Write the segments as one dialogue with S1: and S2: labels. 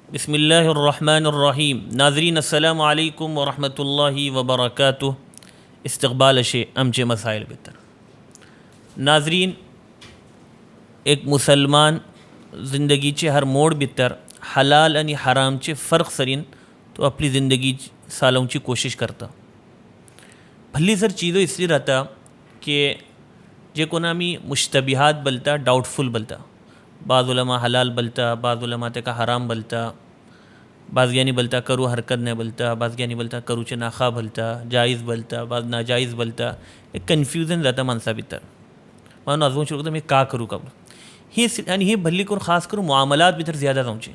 S1: बिस्मिल्लाहिर्रहमानिर्रहीम। नाज़रीन अस्सलामु अलैकुम व रहमतुल्लाहि व बरकातुहू। इस्तक़बाल शे आमचे मसाइल भितर। नाज़रीन, एक मुसलमान जिंदगीचे हर मोड भितर हलाल आणि हरामचे फ़र्क सरीन तो आपली ज़िंदगी सालोवची कोशिश करता। भल्ली सर चीज़ो इसलिए रहता कि जे कोणा आमी मुश्तबिहात बोलता, डाउटफुल बोलता। बाज़ उलमा हलाल बोलता, बाज़ उलमा तेका हराम बोलता, बाज़ग्यांनी बोलता करू हरकत नाही बोलता, बाज़ग्यांनी बोलता करूचे नाखा बोलता, जायज़ बोलता, बाज़ नाजायज़ बोलता। एक कन्फ्युजन जाता माणसा भितर। म्हणून आजून शिकता मी का करू का आणि हे भल्ली करून खास करून मुआमलात भितर ज़्यादा जावचे।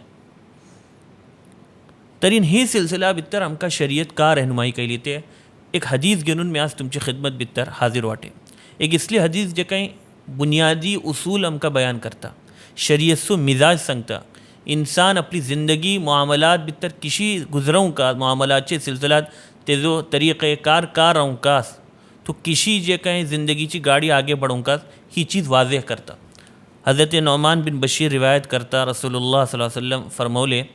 S1: तरीन हे सिलसिला भितर आमकां शरीयत का रहनुमाई केली ते एक हदीस घेऊन मी आज तुमची खिदमत भितर हाजीर वाटे। एक इसली हदीस जे काही बुनियादी उसूल आमकां बयान करता, शरीयतचो मिजाज सांगता, इंसान आपली ज़िंदगी मुआमलात भितर किशी गुजरवं का, मुआमलातचे सिलसिलात तेजो तरीक़ेकार का रहूं कास, तो किशी जे काही ज़िंदगीची गाडी आगे बढ़ों कास ही चीज़ वाज़ेह करता। हज़रत नौमान बिन बशीर रिवायत करता, रसूलुल्लाह सल्लल्लाहु अलैहि वसल्लम फरमौले,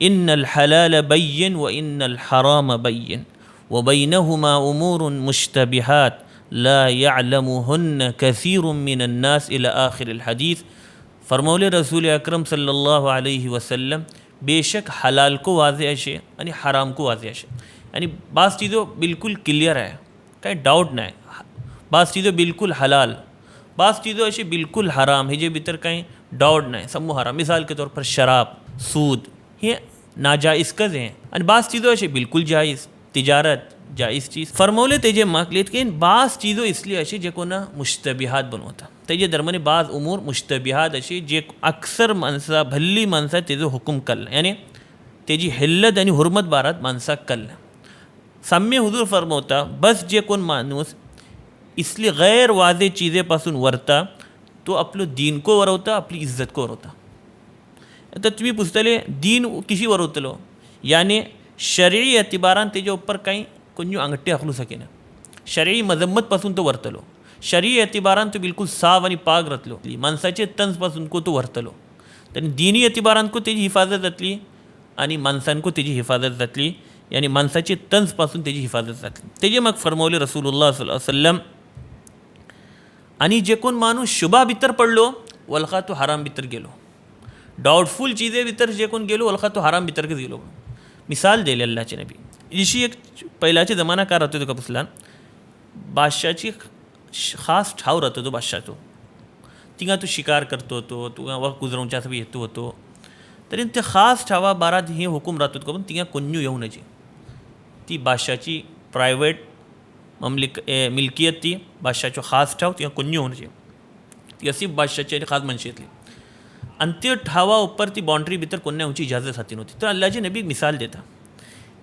S1: इन्नल हलाल बय्यिन व इन्नल हराम बय्यिन व बैनहुमा उमूरुन मुश्तबिहात ला यअलमुहुन्न कसीरुम मिनन नास इला आखिरिल हदीस। फरमौले रसूल अकरम सल्लल्लाहु अलैहि वसल्लम, बेशक हलाल को वाज़ेह अशे आणि हराम को वाज़ेह अशे। यानी बाज़ चीज़ों बिल्कुल क्लियर आहे, काही डाऊट नाही। बाज़ चीज़ों बिल्कुल हलाल, बाज़ चीज़ों अशी बिल्कुल हराम, हेजे भितर काही डाऊट नाही, समूह हराम। मिसाल के तौर पर शराब, सूद हे नाजायज़ कज हैं आणि बाज़ चीज़ों अशी बिल्कुल जायज़, तिजारत जायज़ चीज़। फरमौले तेजे माकलेत की बाज़ चीज़ों इसलिए अशी जे कोणा मुश्तबिहात बनवता। तेजे दरम्यान बाज़ उमूर मुश्तबिहात अशी जे अक्सर माणसा भल्ली माणसा तेजो हुकुम कल्ला, यानी तेजी हिल्लत आणि हुरमत बारात माणसाक कल्ला। साम्य हुजूर फरमवता, बस जे कोण माणूस इसली गैर वाज़ेह चीज़ेपासून वरता तो आपलो दीन को वरवता, आपली इज्जत को वरवता। आता तुम्ही पुछतले दीन किशी वरवतलो, यानी शरई एतिबारान तेजे ऊपर काही कोणी अंगठी हकलू सकेना। शरई मजम्मतपासून तो वरतलो, शरई एतिबारान तो बिल्कुल साफ आणि पाक राहतलो, माणसाचे तंजपासून को तो वरतलो। तरी दीनी एतिबारान को तेजी हिफाजत जातली आणि माणसांको तेजी हिफाजत जातली, यानी माणसाचे तंजपासून तेजी हिफाजत जातली। तेजे मग फरमौले रसूलुल्लाह सल्लल्लाहु अलैहि वसल्लम, आणि जे कोण माणूस शुभा भितर पडलो वलखा तो हराम भितर गेलो। डाउटफुल चीज़े भितर जे कोण गेलो वलखा तो हराम भितर गेलो। मिसाल देले अल्लाहचे नबी, इशी एक पहिल्याचे जमाना काय राहतो का पुसला, बादशाची खास ठाव राहतो तो बादशाचो, तिंगा तो शिकार करतो होतो, तुगा वक्त गुजरवच्या सभी येतो होतो। तरी ते खास ठावा बारात हे हुकूम राहतो का पण तिंगा कोण्यू येऊ नये। ती बादशाची प्रायवेट मिल्कियत, ती बादशाचो खास ठाव, तिंगा कोण्यू येऊ नये। ती अशी बादशाची खास मनशी येतली आणि ते ठावा उपर ती बाउंड्री भितर कोण्या येवची इजाजत हाती नव्हती। तर अल्लाहचे नबी एक मिसाल देता,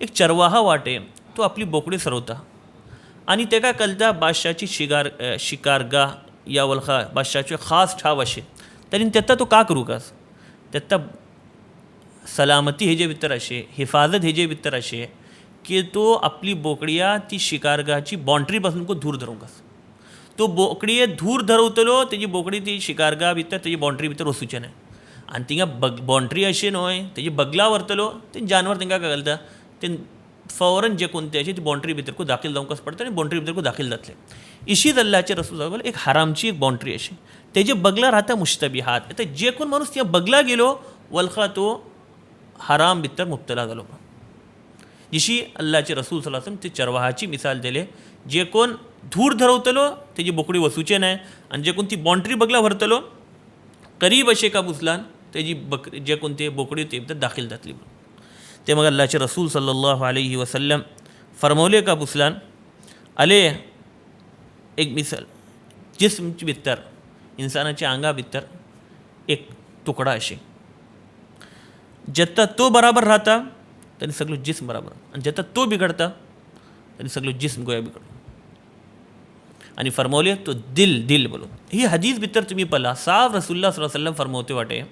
S1: एक चरवाहा वाटे तो आपली बोकडी सरवता आणि तेका कळता बादशाची शिकारगाह या वलखा बादशाचे खास ठाव अशे। तरी तेता तो का करू कास, तेता सलामती हेजे भितर अशे, हिफाजत हेजे भितर अशे की तो आपली बोकडिया ती शिकारगाची बाउंड्री पासून को दूर धरूं कास। तो बोकडिये दूर धरवतलो, तेजी बोकडी ती शिकारगा भितर तेजी बाउंड्री भितर वसूचे नाही। आणि तिंगा बाउंड्री अशी न्हय, तेजी बगला व्हरतलो, ते जानवर तेंका काय घालता, ते फौरन जे कोणते अशी ती बाउंड्री भितर को दाखल जावंकच पडता आणि बाउंड्री भितर को दाखल जातले। इशीच अल्लाहचे रसूल सांगले, एक हरामची एक बाउंड्री अशी, तेजे बगला राहता मुश्तबिहात। आता जे कोण माणूस त्या बगला गेलो वलखा तो हराम भितर मुब्तला जालो। जिशी अल्लाहचे रसूल सल्लल्लाहु अलैहि वसल्लम ते चरवाहाची मिसाल दिले, जे कोण धूर धरवतलो तेजी बोकडी वसूचे नाही, आणि जे कोण ती बाउंड्री बगला भरतलो करीब अशे का बुसलान तेजी जे कोण ते बोकडी ते भितर दाखल जातली। ते मग अल्लाहचे रसूल सल्लल्लाहु अलैहि वसल्लम फरमौले का बुसलान, अले एक मिसाल, जिस्म भितर इंसानाच्या आंगा भितर एक तुकडा अशे, जेत्ता तो बराबर राहता तरी सगळं जिस्म बराबर, आणि जेत्ता तो बिघडता तरी सगळं जिस्म गोया बिघडतो। आणि फरमौले तो दिल बोलो। ही हदीस भितर तुम्ही पला साफ रसूलुल्लाह सल्लल्लाहु अलैहि वसल्लम फरमवते वाटे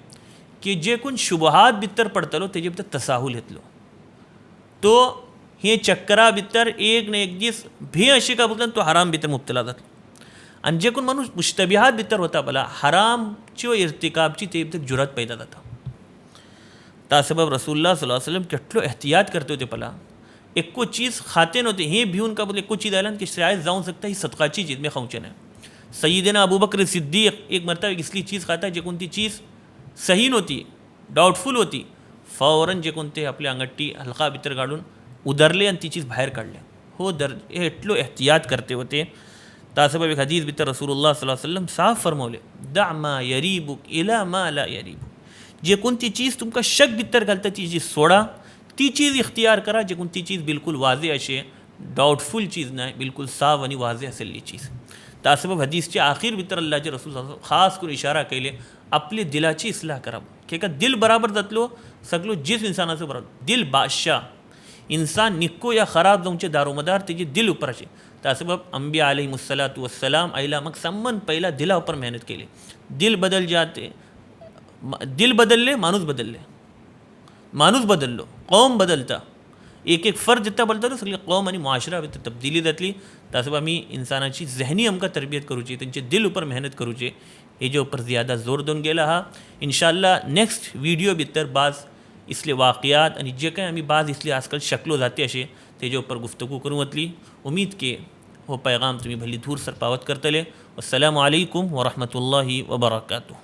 S1: की जे कोण शुबहात भितर पडतलो तेजे भितर तसाहुल येतलो, तो हे चक्करा भितर एक न एक दीस भे अशी का बोलतात तो हराम भितर मुब्तला जातलो। आणि जे कोण माणूस मुश्तबिहात भितर होता पला हरामची व इर्तिकाबची ते भितर जुरत पैदा जाता। ता सबब रसूलुल्लाह सल्लल्लाहु अलैहि वसल्लम केटलो एहतियात करते होते पला, एक्को चीज़ खाते नव्हते, हे भिवून का बोले एक्को चीज़ आयला की शायद जाऊं सकता ही सदकाची चीज़ में खाऊचे नाही. सय्यदना अबू बकर सिद्दीक एक मरतबा एक इसली चीज़ खाता जे कोणती चीज़ सही नव्हती, डाऊटफुल होती, फौरन जे कोणते आपल्या अंगठी हलका भितर काढून उदरले आणि ती चीज़ बाहेर काढल्या. हो हे एटलो एहतियात करते होते. ता सबब एक हदीस भितर रसूलुल्लाह सल्लल्लाहु अलैहि वसल्लम साफ फरमावले, दा मा यरीबुक इला मा ला यरीबुक. जे कोणती चीज़ तुमका शक भितर घालता ती चीज़ सोडा, ती चीज़ इख्तियार करा जे कोणती चीज़ बिलकुल वाजे अशे, डाऊटफुल चीज़ नाही, बिलकुल साफ आणि वाजे असेली चीज़. ता सबब हदीसच्या आखिर भितर अल्लाहचे रसूल खास करून इशारा केले, आपले दिलाची इस्लाह करा. की का दिल बराबर जातलो सगळो जिस इंसानाचं बरोबर. दिल बादशाह, इंसान निक्को या खराब जाऊंचे दारोमदार तेजे दिल ऊपर असे. ता सबब अंबिया अलैहिमुस्सलातु वस्सलाम आईला मग सम्मन पहिला दिला ऊपर मेहनत केली. दिल बदल जाते, दिल बदलले माणूस बदलले, माणूस बदललो कौम बदलता, एक एक फर्द जितना बदलता तो सगळी कौम आणि मुआशरा भितर तब्दीली जातली. ता सबब आमी इंसानाची जहनी आमकां तरबियत करूची, त्यांचे दिल ऊपर मेहनत करूचे, हेजे ऊपर ज़्यादा जोर दोन गेला हा. इंशाअल्लाह नेक्स्ट व्हिडिओ भितर बाज इसले वाक़ियात आणि जे काही आम्ही बाज इसले आजकाल शकलो जाते असे तेजे ऊपर गुफ्तगू करूं वतली. उम्मीद के हो पैगाम तुम्ही भली धूर सरपावत करतले. अस्सलामु अलैकुम व रहमतुल्लाहि व बरकातुहू.